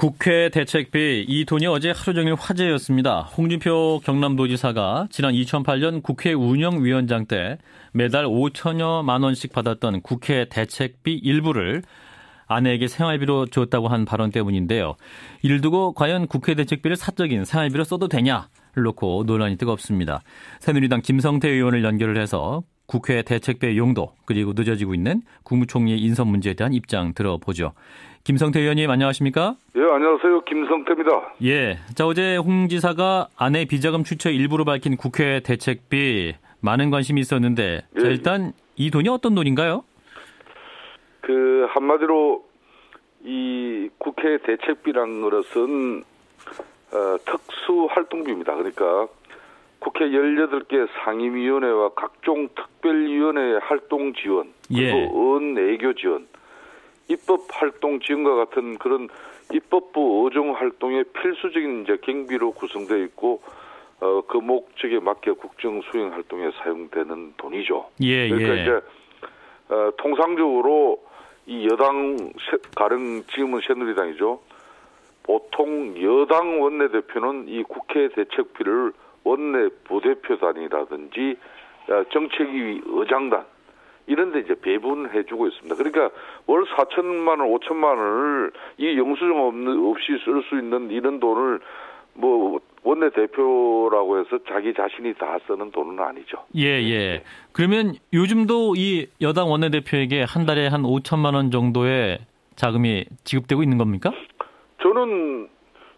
국회 대책비 이 돈이 어제 하루 종일 화제였습니다. 홍준표 경남도지사가 지난 2008년 국회 운영위원장 때 매달 5천여만 원씩 받았던 국회 대책비 일부를 아내에게 생활비로 줬다고 한 발언 때문인데요. 이를 두고 과연 국회 대책비를 사적인 생활비로 써도 되냐를 놓고 논란이 뜨겁습니다. 새누리당 김성태 의원을 연결을 해서 국회 대책비의 용도 그리고 늦어지고 있는 국무총리의 인선 문제에 대한 입장 들어보죠. 김성태 의원님 안녕하십니까? 예, 안녕하세요. 김성태입니다. 예, 자 어제 홍 지사가 아내 비자금 추처 일부로 밝힌 국회 대책비 많은 관심이 있었는데 자, 일단 이 돈이 어떤 돈인가요? 한마디로 이 국회 대책비란 것은 특수 활동비입니다. 그러니까 국회 18개 상임위원회와 각종 특별위원회의 활동 지원, 그리고 언외교 지원, 입법 활동 지원과 같은 그런 입법부 의정 활동의 필수적인 이제 경비로 구성되어 있고 그 목적에 맞게 국정 수행 활동에 사용되는 돈이죠. 그러니까 이제 통상적으로 이 여당 가령 지금은 새누리당이죠. 보통 여당 원내대표는 이 국회 대책비를 원내 부대표단이라든지 정책위 의장단 이런 데 이제 배분해주고 있습니다. 그러니까 월 4천만 원, 5천만 원을 이 영수증 없이 쓸 수 있는 이런 돈을 뭐 원내대표라고 해서 자기 자신이 다 쓰는 돈은 아니죠. 예. 그러면 요즘도 이 여당 원내대표에게 한 달에 한 5천만 원 정도의 자금이 지급되고 있는 겁니까? 저는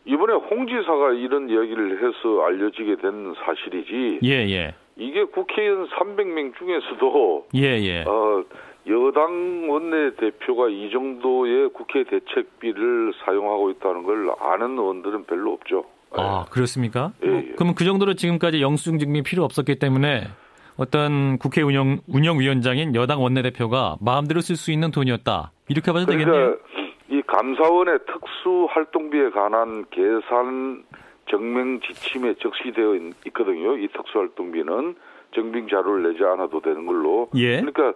이번에 홍 지사가 이런 이야기를 해서 알려지게 된 사실이지. 예. 이게 국회의원 300명 중에서도 여당 원내대표가 이 정도의 국회 대책비를 사용하고 있다는 걸 아는 의원들은 별로 없죠. 아, 그렇습니까? 예. 그러면 그 정도로 지금까지 영수증 증명이 필요 없었기 때문에 어떤 국회 운영위원장인 여당 원내대표가 마음대로 쓸 수 있는 돈이었다. 이렇게 봐도 되겠네요. 이 감사원의 특수활동비에 관한 계산 증명 지침에 적시되어 있거든요. 이 특수활동비는 증빙 자료를 내지 않아도 되는 걸로. 그러니까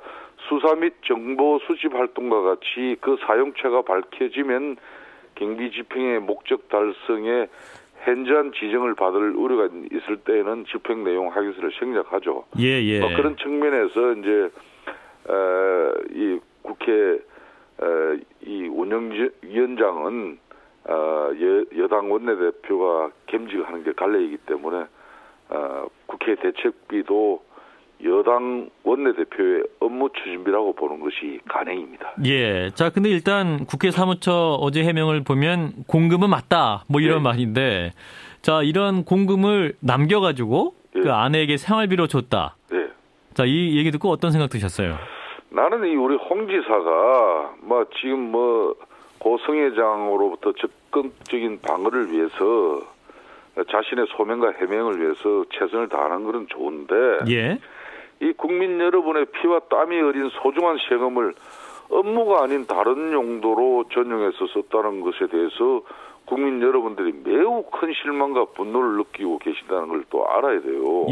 수사 및 정보 수집 활동과 같이 그 사용처가 밝혀지면 경비 집행의 목적 달성에 현저한 지정을 받을 우려가 있을 때에는 집행 내용 확인서를 생략하죠. 그런 측면에서 이제 이 국회 이 운영위원장은 여당 원내대표가 겸직하는 게 관례이기 때문에 국회 대책비도 여당 원내대표의 업무 추진비라고 보는 것이 관행입니다. 자, 근데 일단 국회 사무처 어제 해명을 보면 공금은 맞다, 뭐 이런 말인데, 자, 이런 공금을 남겨가지고 그 아내에게 생활비로 줬다. 자, 이 얘기 듣고 어떤 생각 드셨어요? 나는 이 우리 홍 지사가 지금 고성 회장으로부터 적극적인 방어를 위해서 자신의 소명과 해명을 위해서 최선을 다하는 것은 좋은데 이 국민 여러분의 피와 땀이 어린 소중한 세금을 업무가 아닌 다른 용도로 전용해서 썼다는 것에 대해서 국민 여러분들이 매우 큰 실망과 분노를 느끼고 계신다는 걸 또 알아야 돼요.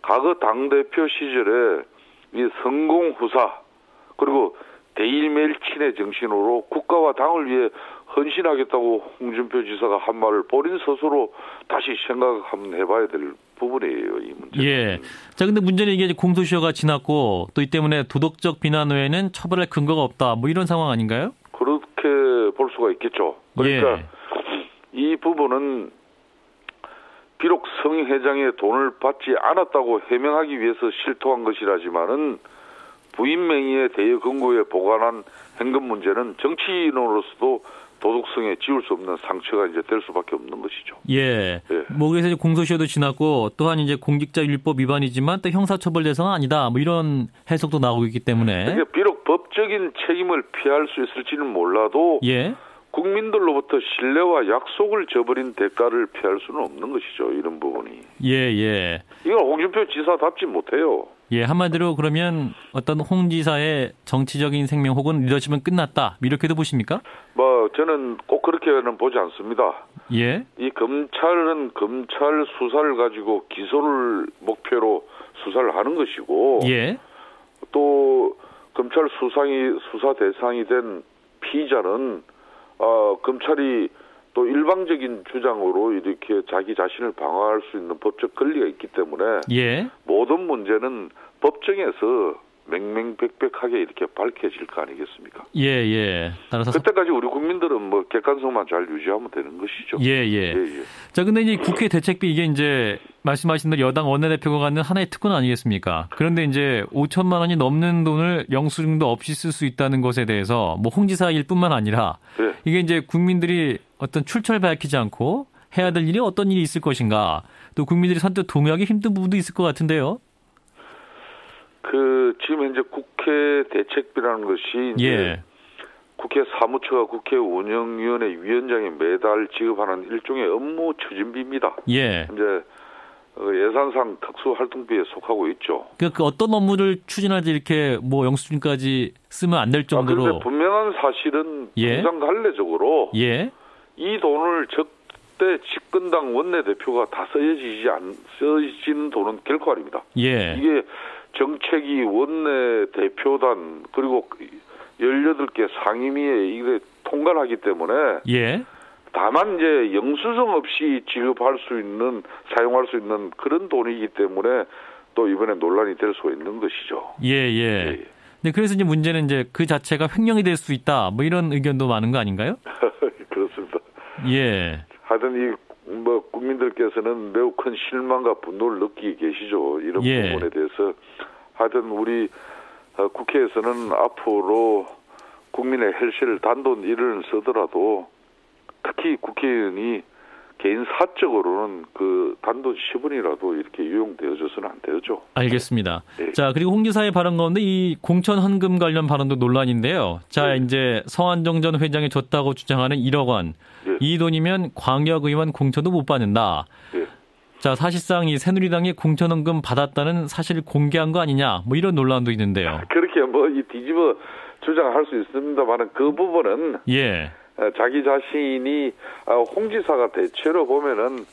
과거 당대표 시절에 이 성공 후사 그리고 대일매일 친의 정신으로 국가와 당을 위해 헌신하겠다고 홍준표 지사가 한 말을 본인 스스로 다시 생각 한번 해봐야 될 부분이에요, 이 문제. 자, 근데 문제는 이게 공소시효가 지났고 또 이 때문에 도덕적 비난 외에는 처벌할 근거가 없다, 뭐 이런 상황 아닌가요? 그렇게 볼 수가 있겠죠. 그러니까 이 부분은 비록 성 회장의 돈을 받지 않았다고 해명하기 위해서 실토한 것이라지만은 부인 명의의 대여 금고에 보관한 현금 문제는 정치인으로서도 도덕성에 지울 수 없는 상처가 이제 될 수밖에 없는 것이죠. 그래서 이제 공소시효도 지났고 또한 이제 공직자율법 위반이지만 또 형사처벌 대상은 아니다, 뭐 이런 해석도 나오고 있기 때문에. 그러니까 비록 법적인 책임을 피할 수 있을지는 몰라도 국민들로부터 신뢰와 약속을 저버린 대가를 피할 수는 없는 것이죠. 이런 부분이. 이건 홍준표 지사답지 못해요. 한마디로 그러면 어떤 홍 지사의 정치적인 생명 혹은 리더십은 끝났다, 이렇게도 보십니까? 저는 꼭 그렇게는 보지 않습니다. 이 검찰은 검찰 수사를 가지고 기소를 목표로 수사를 하는 것이고 또 검찰 수사 대상이 된 피의자는 검찰이 또 일방적인 주장으로 이렇게 자기 자신을 방어할 수 있는 법적 권리가 있기 때문에 예. 모든 문제는 법정에서 맹맹백백하게 이렇게 밝혀질 거 아니겠습니까? 예, 예. 따라서 그때까지 우리 국민들은 뭐 객관성만 잘 유지하면 되는 것이죠. 예, 예. 자, 근데 이제 국회 대책비 이게 이제 말씀하신 대로 여당 원내대표가 갖는 하나의 특권 아니겠습니까? 그런데 이제 5천만 원이 넘는 돈을 영수증도 없이 쓸 수 있다는 것에 대해서 뭐 홍 지사일 뿐만 아니라 네. 이게 이제 국민들이 어떤 출처를 밝히지 않고 해야 될 일이 어떤 일이 있을 것인가, 또 국민들이 선뜻 동의하기 힘든 부분도 있을 것 같은데요. 지금 현재 국회 대책비라는 것이 이제 예. 국회 사무처가 국회 운영위원회 위원장이 매달 지급하는 일종의 업무 추진비입니다. 예. 이제 예산상 특수활동비에 속하고 있죠. 그 어떤 업무를 추진하지 이렇게 뭐 영수증까지 쓰면 안 될 정도로. 그런데 분명한 사실은 예. 분상갈래적으로 예. 이 돈을 적대 집권당 원내대표가 다 써지는 돈은 결코 아닙니다. 예. 이게 정책위 원내대표단 그리고 18개 상임위에 이게 통과를 하기 때문에 예. 다만 이제 영수증 없이 지급할 수 있는 사용할 수 있는 그런 돈이기 때문에 또 이번에 논란이 될 수 있는 것이죠. 예, 예. 네, 그래서 이제 문제는 이제 그 자체가 횡령이 될 수 있다. 뭐 이런 의견도 많은 거 아닌가요? 그렇습니다. 예. 하여튼 국민들께서는 매우 큰 실망과 분노를 느끼고 계시죠. 이런 예. 부분에 대해서. 하여튼 우리 국회에서는 앞으로 국민의 혈세를 단돈 1원을 쓰더라도 특히 국회의원이 개인 사적으로는 그 단돈 10원이라도 이렇게 유용되어져서는 안 되죠. 알겠습니다. 네. 자, 그리고 홍 지사의 발언 가운데 이 공천 헌금 관련 발언도 논란인데요. 자, 네. 이제 서한정 전 회장이 줬다고 주장하는 1억 원. 네. 이 돈이면 광역의원 공천도 못 받는다. 네. 자, 사실상 이 새누리당이 공천 헌금 받았다는 사실을 공개한 거 아니냐. 뭐 이런 논란도 있는데요. 그렇게 이 뒤집어 주장할 수 있습니다만 그 부분은 예. 자기 자신이 홍 지사가 대체로 보면은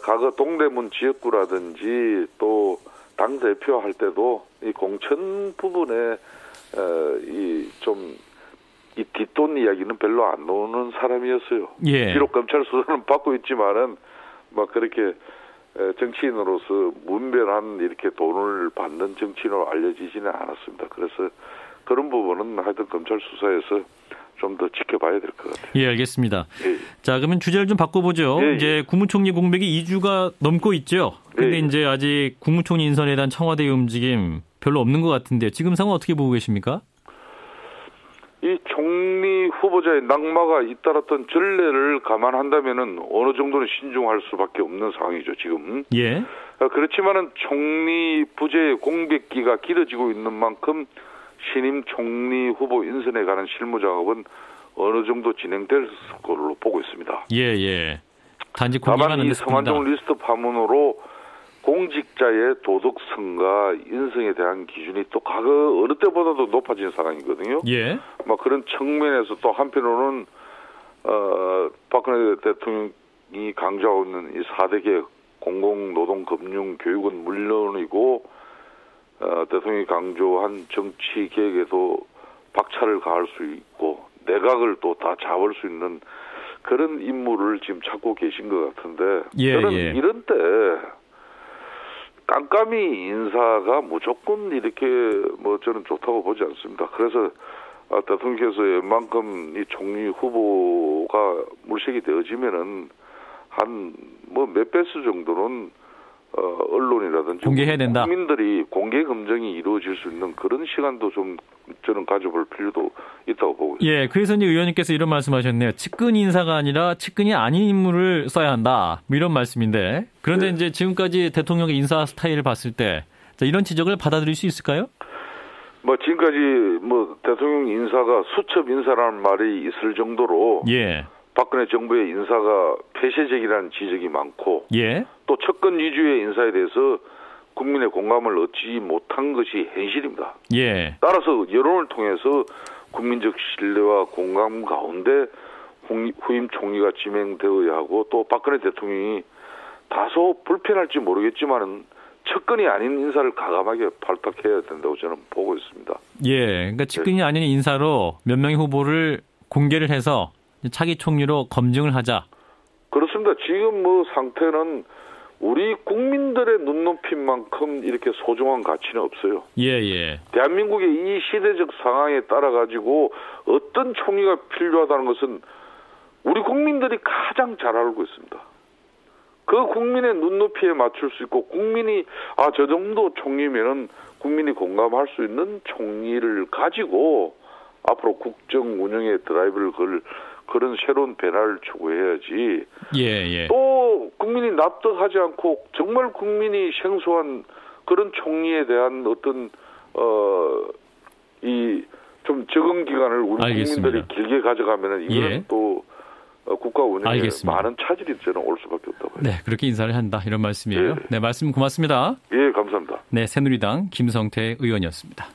과거 동대문 지역구라든지 또 당 대표 할 때도 이 공천 부분에 이 뒷돈 이야기는 별로 안 나오는 사람이었어요. 예. 비록 검찰 수사는 받고 있지만은 막 그렇게 정치인으로서 문별한 이렇게 돈을 받는 정치인으로 알려지지는 않았습니다. 그래서 그런 부분은 하여튼 검찰 수사에서 좀 더 지켜봐야 될 것 같아요. 예, 알겠습니다. 예. 자, 그러면 주제를 좀 바꿔보죠. 예, 예. 이제 국무총리 공백이 2주가 넘고 있죠. 근데 예. 이제 아직 국무총리 인선에 대한 청와대의 움직임 별로 없는 것 같은데 지금 상황 어떻게 보고 계십니까? 이 총리 후보자의 낙마가 잇따랐던 전례를 감안한다면은 어느 정도는 신중할 수밖에 없는 상황이죠, 지금. 예. 그렇지만은 총리 부재의 공백기가 길어지고 있는 만큼 신임 총리 후보 인선에 관한 실무 작업은 어느 정도 진행될 걸로 보고 있습니다. 예, 예. 단지 공개만 다만 이 성완종 리스트 파문으로 공직자의 도덕성과 인성에 대한 기준이 또 과거 어느 때보다도 높아진 상황이거든요. 예. 막 그런 측면에서 또 한편으로는 박근혜 대통령이 강조하고 있는 이 4대 개혁, 공공, 노동, 금융, 교육은 물론이고 대통령이 강조한 정치 개혁에도 박차를 가할 수 있고 내각을 또 다 잡을 수 있는 그런 임무를 지금 찾고 계신 것 같은데 저는 이런 때 깜깜이 인사가 무조건 이렇게 저는 좋다고 보지 않습니다. 그래서 대통령께서 웬만큼 이 총리 후보가 물색이 되어지면은 한 몇 배수 정도는 언론이라든지 공개해야 된다. 국민들이 공개 검증이 이루어질 수 있는 그런 시간도 좀 저는 가져볼 필요도 있다고 보고 있습니다. 예, 그래서 이제 의원님께서 이런 말씀하셨네요. 측근 인사가 아니라 측근이 아닌 인물을 써야 한다. 뭐 이런 말씀인데 그런데 네. 이제 지금까지 대통령의 인사 스타일을 봤을 때 이런 지적을 받아들일 수 있을까요? 지금까지 대통령 인사가 수첩 인사라는 말이 있을 정도로 예. 박근혜 정부의 인사가 폐쇄적이라는 지적이 많고 예. 또 측근 위주의 인사에 대해서 국민의 공감을 얻지 못한 것이 현실입니다. 예. 따라서 여론을 통해서 국민적 신뢰와 공감 가운데 후임 총리가 지명되어야 하고 또 박근혜 대통령이 다소 불편할지 모르겠지만은 측근이 아닌 인사를 과감하게 발탁해야 된다고 저는 보고 있습니다. 예. 그러니까 측근이 아닌 인사로 몇 명의 후보를 공개를 해서 차기 총리로 검증을 하자. 그렇습니다. 지금 뭐 상태는 우리 국민들의 눈높인 만큼 이렇게 소중한 가치는 없어요. 예. 대한민국의 이 시대적 상황에 따라 가지고 어떤 총리가 필요하다는 것은 우리 국민들이 가장 잘 알고 있습니다. 그 국민의 눈높이에 맞출 수 있고 국민이 저 정도 총리면은 국민이 공감할 수 있는 총리를 가지고 앞으로 국정 운영에 드라이브를 걸 그런 새로운 변화를 추구해야지. 예. 또 국민이 납득하지 않고 정말 국민이 생소한 그런 총리에 대한 어떤 이 좀 적응 기간을 우리 알겠습니다. 국민들이 길게 가져가면은 이거는 또 국가 운영에 알겠습니다. 많은 차질이 저는 올 수밖에 없다고 해요. 네, 그렇게 인사를 한다 이런 말씀이에요. 네, 말씀 고맙습니다. 예, 감사합니다. 네, 새누리당 김성태 의원이었습니다.